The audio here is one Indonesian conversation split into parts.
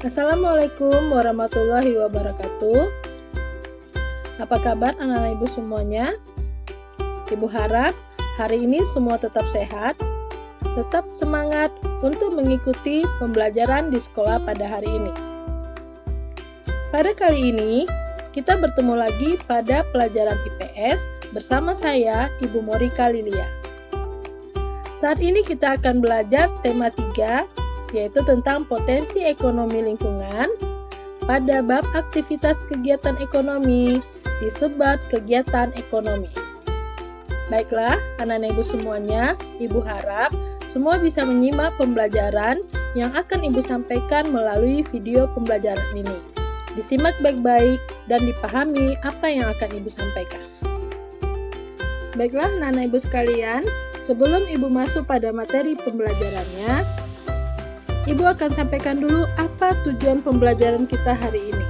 Assalamualaikum warahmatullahi wabarakatuh. Apa kabar anak-anak ibu semuanya? Ibu harap hari ini semua tetap sehat, tetap semangat untuk mengikuti pembelajaran di sekolah pada hari ini. Pada kali ini, kita bertemu lagi pada pelajaran IPS bersama saya, Ibu Morika Lilia. Saat ini kita akan belajar tema 3, yaitu tentang potensi ekonomi lingkungan pada bab aktivitas kegiatan ekonomi disebut kegiatan ekonomi. Baiklah, anak-anak ibu semuanya, ibu harap semua bisa menyimak pembelajaran yang akan ibu sampaikan melalui video pembelajaran ini. Disimak baik-baik dan dipahami apa yang akan ibu sampaikan. Baiklah, anak-anak ibu sekalian, sebelum ibu masuk pada materi pembelajarannya, Ibu akan sampaikan dulu apa tujuan pembelajaran kita hari ini.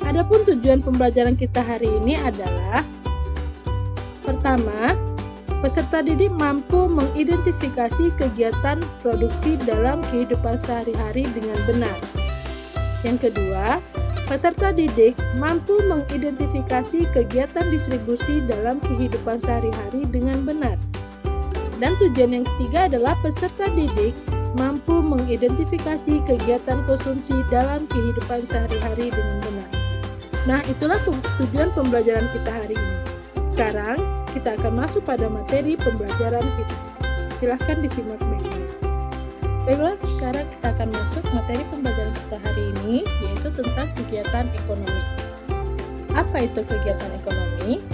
Adapun tujuan pembelajaran kita hari ini adalah: pertama, peserta didik mampu mengidentifikasi kegiatan produksi dalam kehidupan sehari-hari dengan benar. Yang kedua, peserta didik mampu mengidentifikasi kegiatan distribusi dalam kehidupan sehari-hari dengan benar. Dan tujuan yang ketiga adalah peserta didik mampu mengidentifikasi kegiatan konsumsi dalam kehidupan sehari-hari dengan benar. Nah, itulah tujuan pembelajaran kita hari ini. Sekarang, kita akan masuk pada materi pembelajaran kita. Silahkan disimak baik-baik. Baiklah, sekarang kita akan masuk materi pembelajaran kita hari ini, yaitu tentang kegiatan ekonomi. Apa itu kegiatan ekonomi?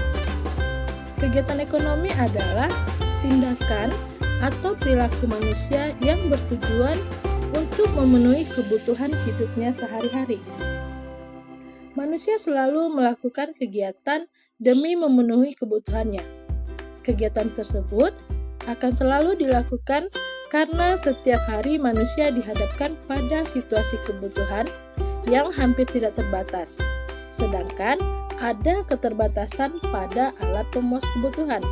Kegiatan ekonomi adalah tindakan atau perilaku manusia yang bertujuan untuk memenuhi kebutuhan hidupnya sehari-hari. Manusia selalu melakukan kegiatan demi memenuhi kebutuhannya. Kegiatan tersebut akan selalu dilakukan karena setiap hari manusia dihadapkan pada situasi kebutuhan yang hampir tidak terbatas, sedangkan ada keterbatasan pada alat pemuas kebutuhan.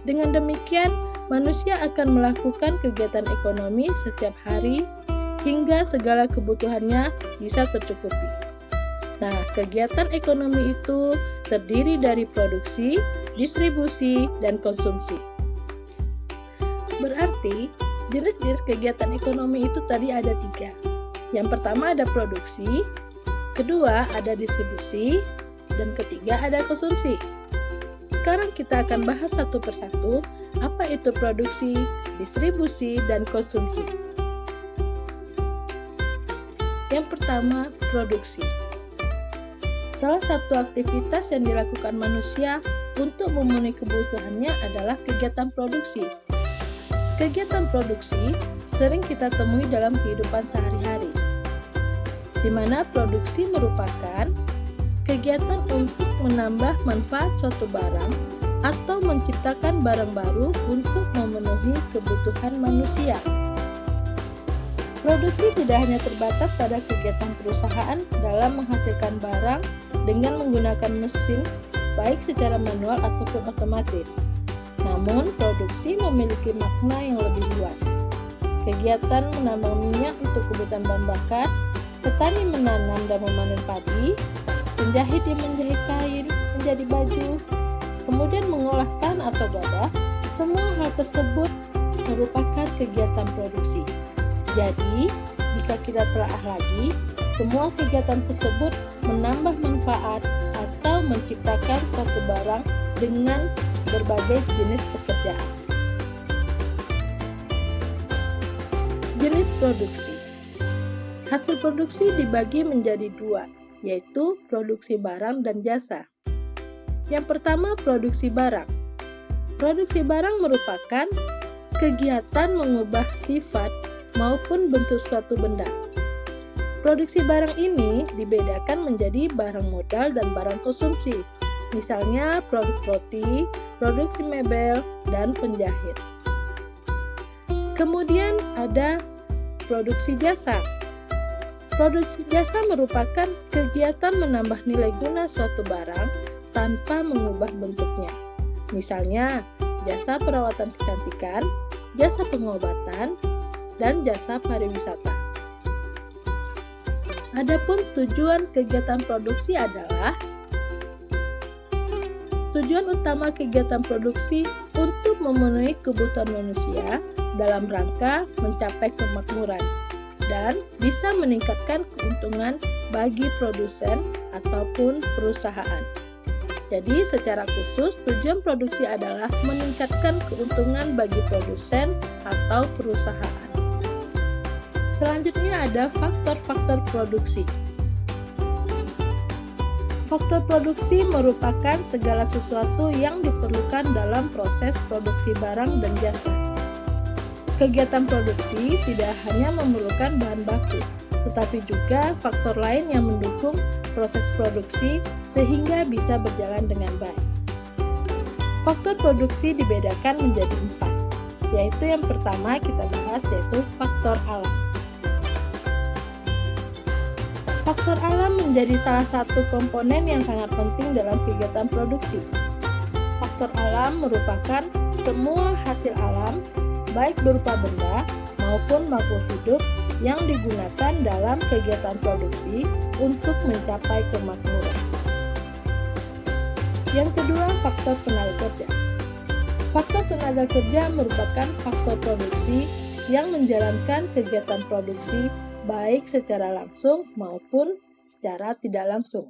Dengan demikian, manusia akan melakukan kegiatan ekonomi setiap hari hingga segala kebutuhannya bisa tercukupi. Nah, kegiatan ekonomi itu terdiri dari produksi, distribusi, dan konsumsi. Berarti, jenis-jenis kegiatan ekonomi itu tadi ada 3. Yang pertama ada produksi, kedua ada distribusi, dan ketiga ada konsumsi. Sekarang kita akan bahas satu persatu apa itu produksi, distribusi, dan konsumsi. Yang pertama, produksi. Salah satu aktivitas yang dilakukan manusia untuk memenuhi kebutuhannya adalah kegiatan produksi. Kegiatan produksi sering kita temui dalam kehidupan sehari-hari, di mana produksi merupakan kegiatan untuk menambah manfaat suatu barang atau menciptakan barang baru untuk memenuhi kebutuhan manusia. Produksi tidak hanya terbatas pada kegiatan perusahaan dalam menghasilkan barang dengan menggunakan mesin, baik secara manual ataupun otomatis. Namun, produksi memiliki makna yang lebih luas. Kegiatan menambang minyak untuk kebutuhan bahan bakar, petani menanam dan memanen padi, penjahit yang menjahit kain menjadi baju, kemudian mengolah tanah atau gabah, semua hal tersebut merupakan kegiatan produksi. Jadi, jika kita telaah lagi, semua kegiatan tersebut menambah manfaat atau menciptakan suatu barang dengan berbagai jenis pekerjaan. Jenis produksi. Hasil produksi dibagi menjadi 2, yaitu produksi barang dan jasa. Yang pertama, produksi barang. Produksi barang merupakan kegiatan mengubah sifat maupun bentuk suatu benda. Produksi barang ini dibedakan menjadi barang modal dan barang konsumsi. Misalnya produk roti, produksi mebel, dan penjahit. Kemudian ada produksi jasa. Produksi jasa merupakan kegiatan menambah nilai guna suatu barang tanpa mengubah bentuknya. Misalnya, jasa perawatan kecantikan, jasa pengobatan, dan jasa pariwisata. Adapun tujuan kegiatan produksi adalah tujuan utama kegiatan produksi untuk memenuhi kebutuhan manusia dalam rangka mencapai kemakmuran dan bisa meningkatkan keuntungan bagi produsen ataupun perusahaan. Jadi secara khusus tujuan produksi adalah meningkatkan keuntungan bagi produsen atau perusahaan. Selanjutnya ada faktor-faktor produksi. Faktor produksi merupakan segala sesuatu yang diperlukan dalam proses produksi barang dan jasa. Kegiatan produksi tidak hanya memerlukan bahan baku, tetapi juga faktor lain yang mendukung proses produksi sehingga bisa berjalan dengan baik. Faktor produksi dibedakan menjadi 4, yaitu yang pertama kita bahas yaitu faktor alam. Faktor alam menjadi salah satu komponen yang sangat penting dalam kegiatan produksi. Faktor alam merupakan semua hasil alam, baik berupa benda maupun makhluk hidup yang digunakan dalam kegiatan produksi untuk mencapai kemakmuran. Yang kedua, faktor tenaga kerja. Faktor tenaga kerja merupakan faktor produksi yang menjalankan kegiatan produksi baik secara langsung maupun secara tidak langsung,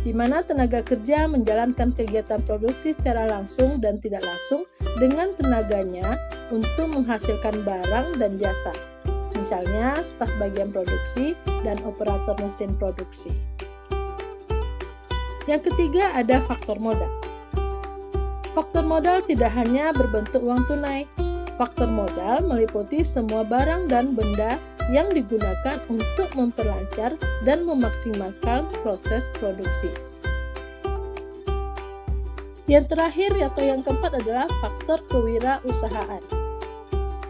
di mana tenaga kerja menjalankan kegiatan produksi secara langsung dan tidak langsung dengan tenaganya untuk menghasilkan barang dan jasa, misalnya staf bagian produksi dan operator mesin produksi. Yang ketiga ada faktor modal. Faktor modal tidak hanya berbentuk uang tunai. Faktor modal meliputi semua barang dan benda yang digunakan untuk memperlancar dan memaksimalkan proses produksi. Yang terakhir atau yang keempat adalah faktor kewirausahaan.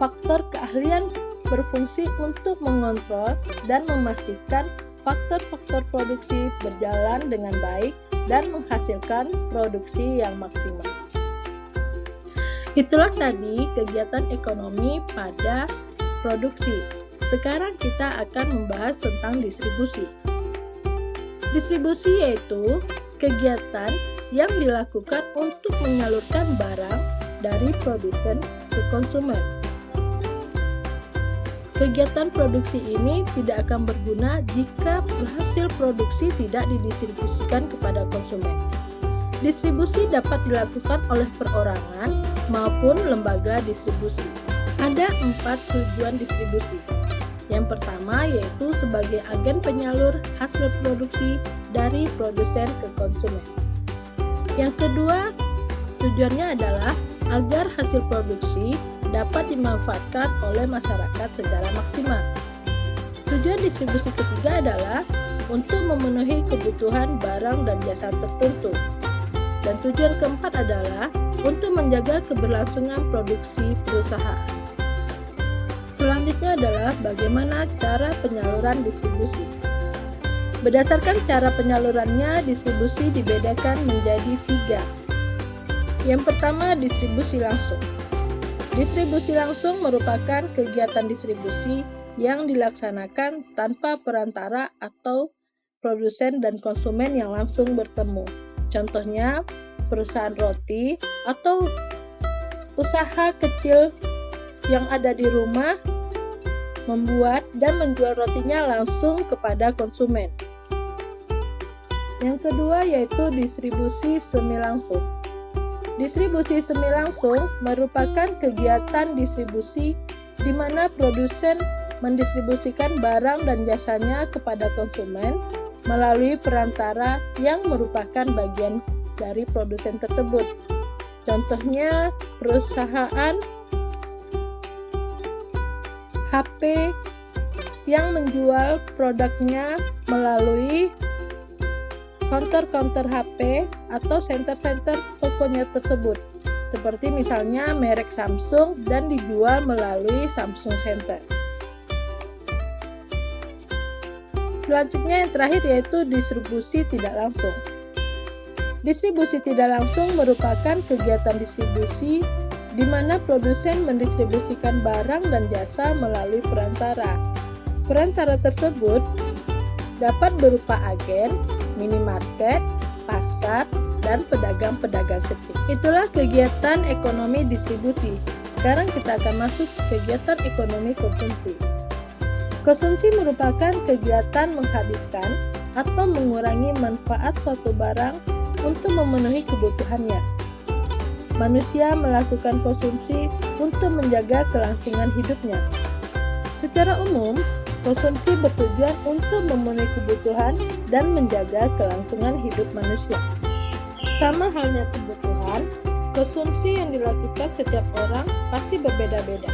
Faktor keahlian berfungsi untuk mengontrol dan memastikan faktor-faktor produksi berjalan dengan baik dan menghasilkan produksi yang maksimal. Itulah tadi kegiatan ekonomi pada produksi. Sekarang kita akan membahas tentang distribusi. Distribusi yaitu kegiatan yang dilakukan untuk menyalurkan barang dari produsen ke konsumen. Kegiatan produksi ini tidak akan berguna jika hasil produksi tidak didistribusikan kepada konsumen. Distribusi dapat dilakukan oleh perorangan maupun lembaga distribusi. Ada 4 tujuan distribusi. Yang pertama yaitu sebagai agen penyalur hasil produksi dari produsen ke konsumen. Yang kedua, tujuannya adalah agar hasil produksi dapat dimanfaatkan oleh masyarakat secara maksimal. Tujuan distribusi ketiga adalah untuk memenuhi kebutuhan barang dan jasa tertentu. Dan tujuan keempat adalah untuk menjaga keberlangsungan produksi perusahaan. Selanjutnya adalah bagaimana cara penyaluran distribusi. Berdasarkan cara penyalurannya, distribusi dibedakan menjadi 3. Yang pertama, distribusi langsung. Distribusi langsung merupakan kegiatan distribusi yang dilaksanakan tanpa perantara atau produsen dan konsumen yang langsung bertemu. Contohnya, perusahaan roti atau usaha kecil yang ada di rumah membuat dan menjual rotinya langsung kepada konsumen. Yang kedua yaitu distribusi semi langsung. Distribusi semi langsung merupakan kegiatan distribusi di mana produsen mendistribusikan barang dan jasanya kepada konsumen melalui perantara yang merupakan bagian dari produsen tersebut. Contohnya perusahaan HP yang menjual produknya melalui counter-counter HP atau center-center tokonya tersebut. Seperti misalnya merek Samsung dan dijual melalui Samsung Center. Selanjutnya yang terakhir yaitu distribusi tidak langsung. Distribusi tidak langsung merupakan kegiatan distribusi di mana produsen mendistribusikan barang dan jasa melalui perantara. Perantara tersebut dapat berupa agen, minimarket, pasar, dan pedagang-pedagang kecil. Itulah kegiatan ekonomi distribusi. Sekarang kita akan masuk kegiatan ekonomi konsumsi. Konsumsi merupakan kegiatan menghabiskan atau mengurangi manfaat suatu barang untuk memenuhi kebutuhannya. Manusia melakukan konsumsi untuk menjaga kelangsungan hidupnya. Secara umum, konsumsi bertujuan untuk memenuhi kebutuhan dan menjaga kelangsungan hidup manusia. Sama halnya kebutuhan, konsumsi yang dilakukan setiap orang pasti berbeda-beda.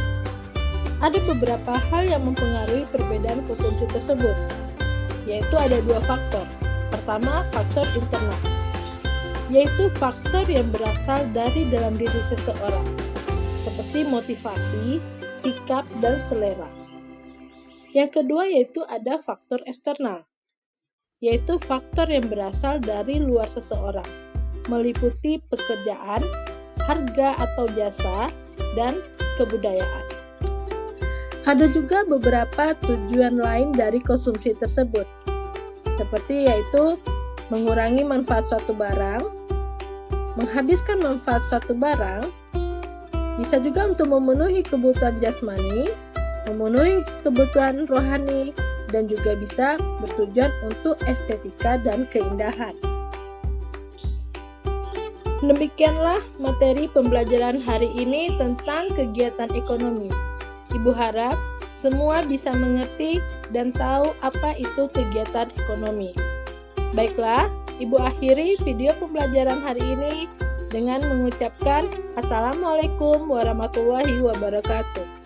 Ada beberapa hal yang mempengaruhi perbedaan konsumsi tersebut, yaitu ada dua faktor. Pertama, faktor internal, yaitu faktor yang berasal dari dalam diri seseorang, seperti motivasi, sikap, dan selera. Yang kedua yaitu ada faktor eksternal, yaitu faktor yang berasal dari luar seseorang, meliputi pekerjaan, harga atau jasa, dan kebudayaan. Ada juga beberapa tujuan lain dari konsumsi tersebut, seperti yaitu mengurangi manfaat suatu barang, menghabiskan manfaat suatu barang, bisa juga untuk memenuhi kebutuhan jasmani, memenuhi kebutuhan rohani, dan juga bisa bertujuan untuk estetika dan keindahan. Demikianlah materi pembelajaran hari ini tentang kegiatan ekonomi. Ibu harap semua bisa mengerti dan tahu apa itu kegiatan ekonomi. Baiklah, Ibu akhiri video pembelajaran hari ini dengan mengucapkan Assalamualaikum warahmatullahi wabarakatuh.